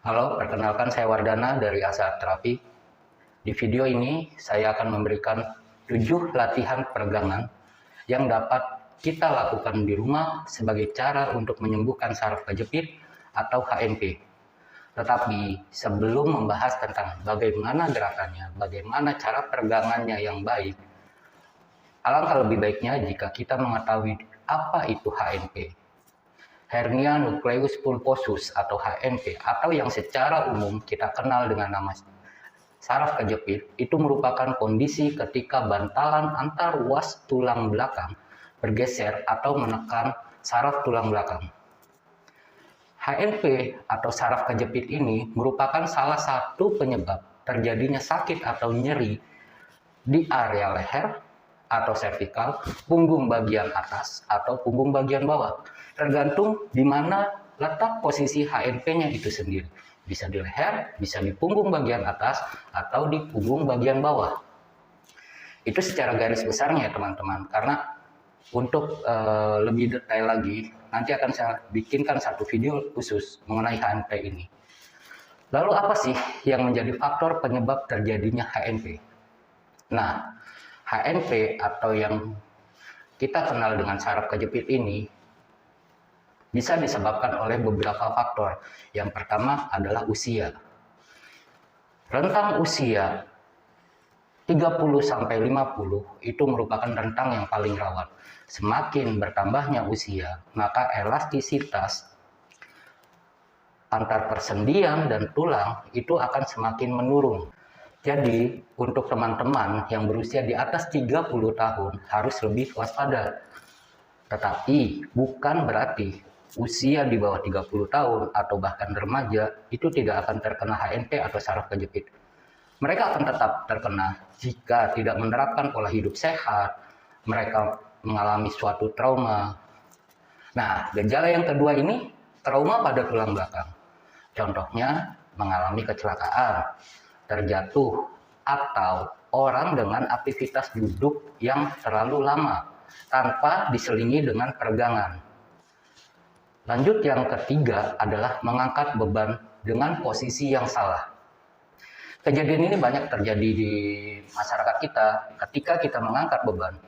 Halo, perkenalkan saya Wardana dari Asa Terapi. Di video ini saya akan memberikan 7 latihan peregangan yang dapat kita lakukan di rumah sebagai cara untuk menyembuhkan saraf kejepit atau HNP. Tetapi sebelum membahas tentang bagaimana gerakannya, bagaimana cara peregangannya yang baik, alangkah lebih baiknya jika kita mengetahui apa itu HNP. Hernia nucleus pulposus atau HNP, atau yang secara umum kita kenal dengan nama saraf kejepit, itu merupakan kondisi ketika bantalan antar ruas tulang belakang bergeser atau menekan saraf tulang belakang. HNP atau saraf kejepit ini merupakan salah satu penyebab terjadinya sakit atau nyeri di area leher atau servikal, punggung bagian atas atau punggung bagian bawah. Tergantung di mana letak posisi HNP-nya itu sendiri. Bisa di leher, bisa di punggung bagian atas, atau di punggung bagian bawah. Itu secara garis besarnya ya teman-teman. Karena untuk lebih detail lagi, nanti akan saya bikinkan satu video khusus mengenai HNP ini. Lalu apa sih yang menjadi faktor penyebab terjadinya HNP? Nah, HNP atau yang kita kenal dengan saraf kejepit ini bisa disebabkan oleh beberapa faktor. Yang pertama adalah usia. Rentang usia 30-50 itu merupakan rentang yang paling rawan. Semakin bertambahnya usia, maka elastisitas antar persendian dan tulang itu akan semakin menurun. Jadi, untuk teman-teman yang berusia di atas 30 tahun harus lebih waspada. Tetapi, bukan berarti usia di bawah 30 tahun atau bahkan remaja itu tidak akan terkena HNP atau saraf kejepit. Mereka akan tetap terkena jika tidak menerapkan pola hidup sehat, mereka mengalami suatu trauma. Nah, gejala yang kedua ini trauma pada tulang belakang. Contohnya, mengalami kecelakaan, terjatuh, atau orang dengan aktivitas duduk yang terlalu lama tanpa diselingi dengan peregangan. Lanjut, yang ketiga adalah mengangkat beban dengan posisi yang salah. Kejadian ini banyak terjadi di masyarakat kita ketika kita mengangkat beban.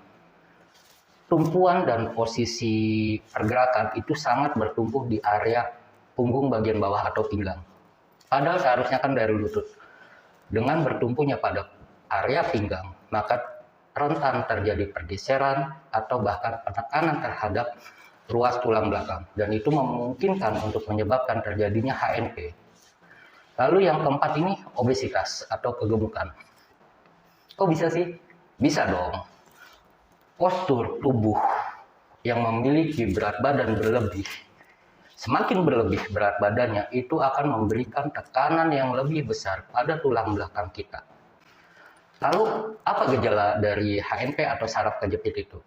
Tumpuan dan posisi pergerakan itu sangat bertumpu di area punggung bagian bawah atau pinggang. Padahal seharusnya kan dari lutut. Dengan bertumpunya pada area pinggang, maka rentan terjadi pergeseran atau bahkan penekanan terhadap ruas tulang belakang, dan itu memungkinkan untuk menyebabkan terjadinya HNP. Lalu yang keempat ini obesitas atau kegemukan. Kok bisa sih? Bisa dong. Postur tubuh yang memiliki berat badan berlebih, semakin berlebih berat badannya, itu akan memberikan tekanan yang lebih besar pada tulang belakang kita. Lalu, apa gejala dari HNP atau saraf kejepit itu?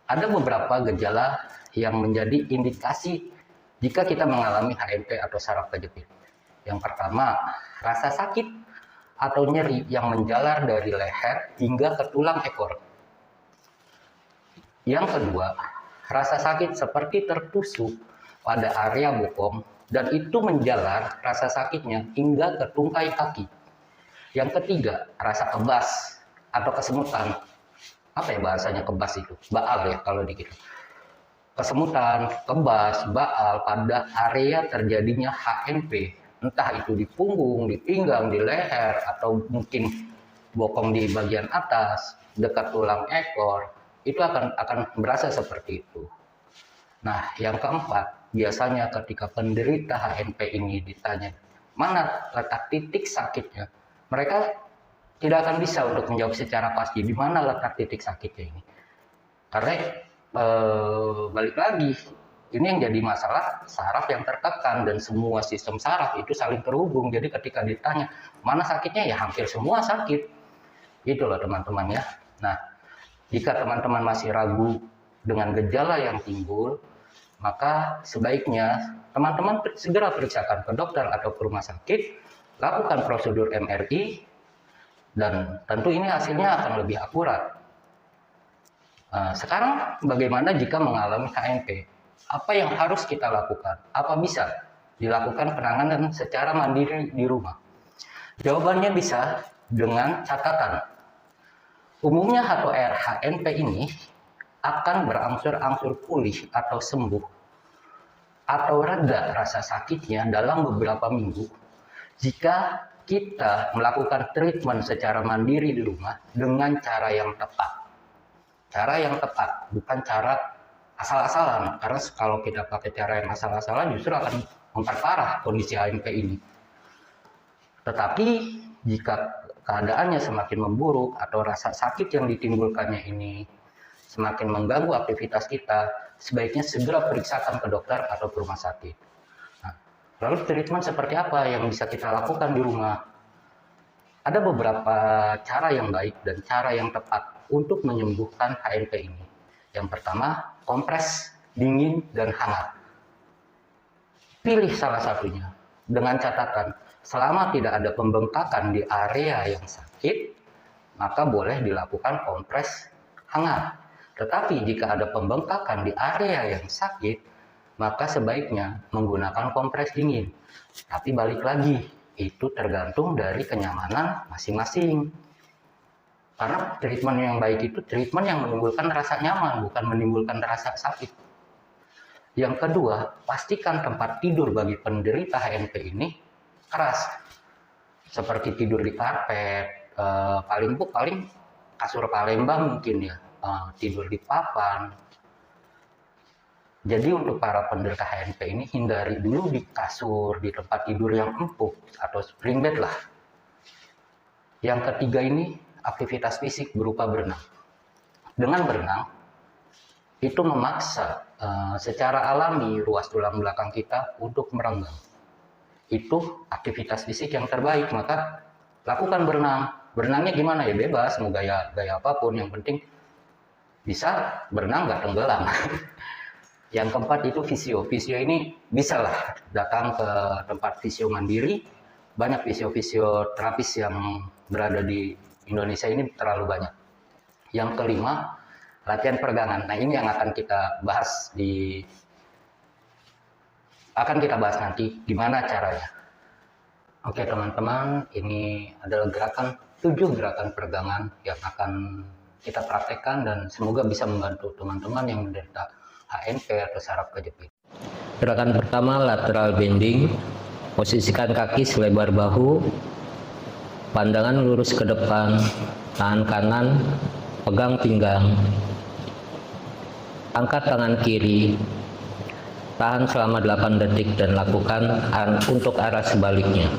Ada beberapa gejala yang menjadi indikasi jika kita mengalami HNP atau saraf kejepit. Yang pertama, rasa sakit atau nyeri yang menjalar dari leher hingga ke tulang ekor. Yang kedua, rasa sakit seperti tertusuk pada area bokong, dan itu menjalar rasa sakitnya hingga ke tungkai kaki. Yang ketiga, rasa kebas atau kesemutan. Apa ya bahasanya kebas itu? Baal ya kalau di kita. Kesemutan, kebas, baal pada area terjadinya HNP. Entah itu di punggung, di pinggang, di leher, atau mungkin bokong di bagian atas, dekat tulang ekor. Itu akan berasa seperti itu. Nah, yang keempat, biasanya ketika penderita HNP ini ditanya mana letak titik sakitnya, mereka tidak akan bisa untuk menjawab secara pasti di mana letak titik sakitnya ini. Karena balik lagi, ini yang jadi masalah saraf yang tertekan, dan semua sistem saraf itu saling terhubung. Jadi ketika ditanya mana sakitnya, ya hampir semua sakit. Itu loh teman-teman ya. Nah, jika teman-teman masih ragu dengan gejala yang timbul, maka sebaiknya teman-teman segera periksakan ke dokter atau ke rumah sakit, lakukan prosedur MRI, dan tentu ini hasilnya akan lebih akurat. Sekarang bagaimana jika mengalami HNP? Apa yang harus kita lakukan? Apa bisa dilakukan penanganan secara mandiri di rumah? Jawabannya bisa dengan catatan. Umumnya HNP ini akan berangsur-angsur pulih atau sembuh atau reda rasa sakitnya dalam beberapa minggu jika kita melakukan treatment secara mandiri di rumah dengan cara yang tepat. Cara yang tepat, bukan cara asal-asalan. Karena kalau kita pakai cara yang asal-asalan justru akan memperparah kondisi HNP ini. Tetapi jika keadaannya semakin memburuk atau rasa sakit yang ditimbulkannya ini semakin mengganggu aktivitas kita, sebaiknya segera periksakan ke dokter atau ke rumah sakit. Nah, lalu treatment seperti apa yang bisa kita lakukan di rumah? Ada beberapa cara yang baik dan cara yang tepat untuk menyembuhkan HNP ini. Yang pertama, kompres dingin dan hangat. Pilih salah satunya dengan catatan, selama tidak ada pembengkakan di area yang sakit, maka boleh dilakukan kompres hangat. Tetapi jika ada pembengkakan di area yang sakit, maka sebaiknya menggunakan kompres dingin. Tapi balik lagi, itu tergantung dari kenyamanan masing-masing. Karena treatment yang baik itu treatment yang menimbulkan rasa nyaman, bukan menimbulkan rasa sakit. Yang kedua, pastikan tempat tidur bagi penderita HNP ini keras. Seperti tidur di karpet, paling kasur Palembang mungkin ya. Tidur di papan. Jadi untuk para penderita HNP ini hindari dulu di kasur, di tempat tidur yang empuk atau spring bed lah. Yang ketiga ini aktivitas fisik berupa berenang. Dengan berenang itu memaksa secara alami ruas tulang belakang kita untuk merenggang. Itu aktivitas fisik yang terbaik, maka lakukan berenang. Berenangnya gimana ya, bebas, mau gaya apapun, yang penting bisa berenang nggak tenggelam. Yang keempat itu fisio. Fisio ini bisalah datang ke tempat fisio mandiri. Banyak fisio-fisioterapis yang berada di Indonesia ini terlalu banyak. Yang kelima, latihan peregangan. Nah, ini yang akan kita bahas nanti gimana caranya. Oke teman-teman, ini adalah 7 gerakan peregangan yang akan kita praktekkan dan semoga bisa membantu teman-teman yang menderita HNP atau saraf kejepit. Gerakan pertama, lateral bending. Posisikan kaki selebar bahu, pandangan lurus ke depan, tangan kanan pegang pinggang, angkat tangan kiri, tahan selama 8 detik dan lakukan untuk arah sebaliknya.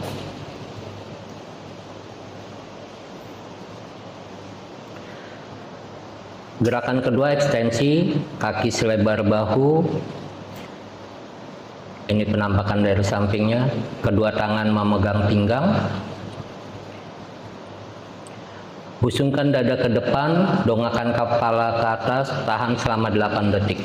Gerakan kedua, ekstensi, kaki selebar bahu. Ini penampakan dari sampingnya. Kedua tangan memegang pinggang. Busungkan dada ke depan, dongakkan kepala ke atas, tahan selama 8 detik.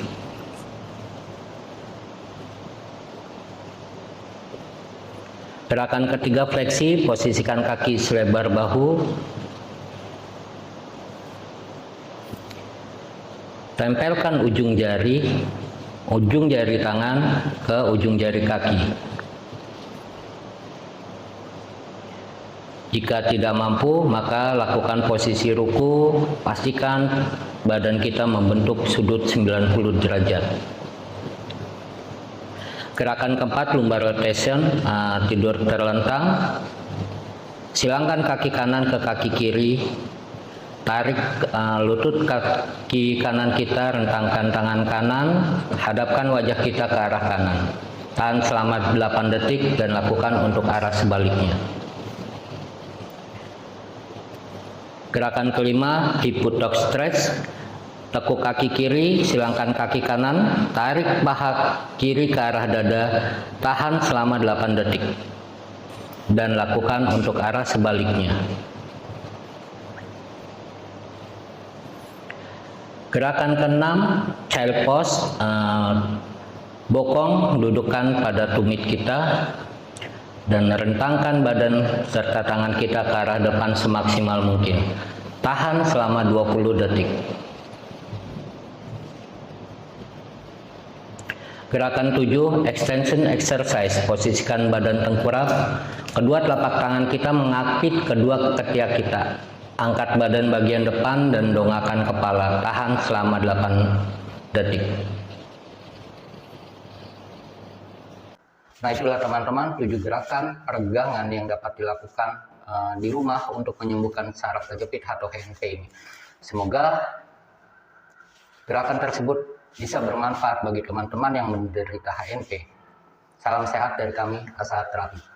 Gerakan ketiga, fleksi, posisikan kaki selebar bahu. Tempelkan ujung jari tangan ke ujung jari kaki. Jika tidak mampu, maka lakukan posisi ruku, pastikan badan kita membentuk sudut 90 derajat. Gerakan keempat, lumbar rotation, tidur terlentang. Silangkan kaki kanan ke kaki kiri. Tarik lutut kaki kanan kita, rentangkan tangan kanan, hadapkan wajah kita ke arah kanan. Tahan selama 8 detik dan lakukan untuk arah sebaliknya. Gerakan kelima, hip dog stretch. Tekuk kaki kiri, silangkan kaki kanan, tarik paha kiri ke arah dada, tahan selama 8 detik. Dan lakukan untuk arah sebaliknya. Gerakan keenam, child pose, bokong, dudukkan pada tumit kita dan rentangkan badan serta tangan kita ke arah depan semaksimal mungkin. Tahan selama 20 detik. Gerakan 7, extension exercise. Posisikan badan tengkurap. Kedua telapak tangan kita mengapit kedua ketiak kita. Angkat badan bagian depan dan dongakkan kepala. Tahan selama 8 detik. Nah, itulah teman-teman 7 gerakan peregangan yang dapat dilakukan di rumah untuk menyembuhkan saraf kejepit atau HNP ini. Semoga gerakan tersebut bisa bermanfaat bagi teman-teman yang menderita HNP. Salam sehat dari kami, Asa Terapi.